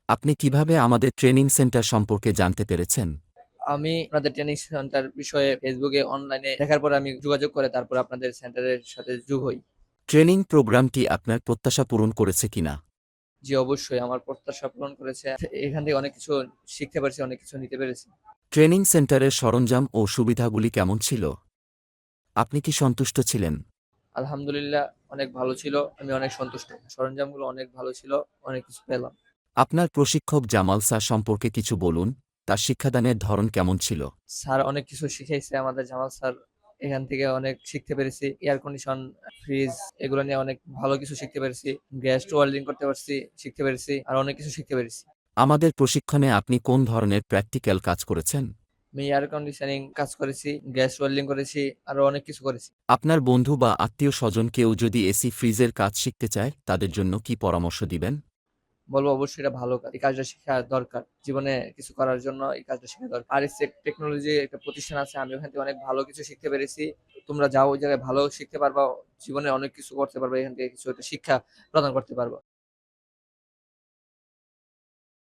আপনি কিভাবে আমাদের ট্রেনিং সেন্টার সম্পর্কে জানতে পেরেছেন? আমি আপনাদের ট্রেনিং সেন্টার বিষয়ে ফেসবুকে অনলাইনে দেখার পরে আমি যোগাযোগ করে তারপর আপনাদের সেন্টারের সাথে যোগ হই। ট্রেনিং প্রোগ্রামটি আপনার প্রত্যাশা পূরণ করেছে কিনা? জি, অবশ্যই আমার প্রত্যাশা পূরণ করেছে। এখান থেকে অনেক কিছু শিখতে পেরেছি, অনেক কিছু নিতে পেরেছি। ট্রেনিং সেন্টারের সরঞ্জাম ও সুবিধাগুলি কেমন ছিল? আপনি কি সন্তুষ্ট ছিলেন? আলহামদুলিল্লাহ অনেক ভালো ছিল। আমি অনেক সন্তুষ্ট। সরঞ্জামগুলো অনেক ভালো ছিল। অনেক কিছু পেলাম। আপনার প্রশিক্ষক জামাল স্যার সম্পর্কে কিছু বলুন। তার শিক্ষাদানের ধরন কেমন ছিল? স্যার অনেক কিছু শিখাইছে আমাদের জামাল স্যার। এখান থেকে অনেক শিখতে পেরেছি। এয়ার কন্ডিশন, ফ্রিজ এগুলো নিয়ে অনেক ভালো কিছু শিখতে পেরেছি। গ্যাস ওয়েল্ডিং করতে পারছি, শিখতে পেরেছি। আর অনেক কিছু শিখতে পেরেছি। আমাদের প্রশিক্ষণে আপনি কোন ধরনের প্র্যাকটিক্যাল কাজ করেছেন? আমি এয়ার কন্ডিশনিং কাজ করেছি, গ্যাস ওয়েল্ডিং করেছি, আরো অনেক কিছু করেছি। আপনার বন্ধু বা আত্মীয়স্বজন কেউ যদি এসি ফ্রিজের কাজ শিখতে চায়, তাদের জন্য কি পরামর্শ দিবেন? বলবো অবশ্যই এটা ভালো কাজ। এই কাজটা শেখা দরকার। জীবনে কিছু করার জন্য এই কাজটা শেখা দরকার। আরএসএ টেকনোলজি একটা প্রতিষ্ঠান আছে। আমি ওখান থেকে অনেক ভালো কিছু শিখতে পেরেছি। তোমরা যাও ওই জায়গায় ভালো শিখতে পারবা। জীবনে অনেক কিছু করতে পারবা। এখান থেকে কিছু একটা শিক্ষা প্রদান করতে পারবা।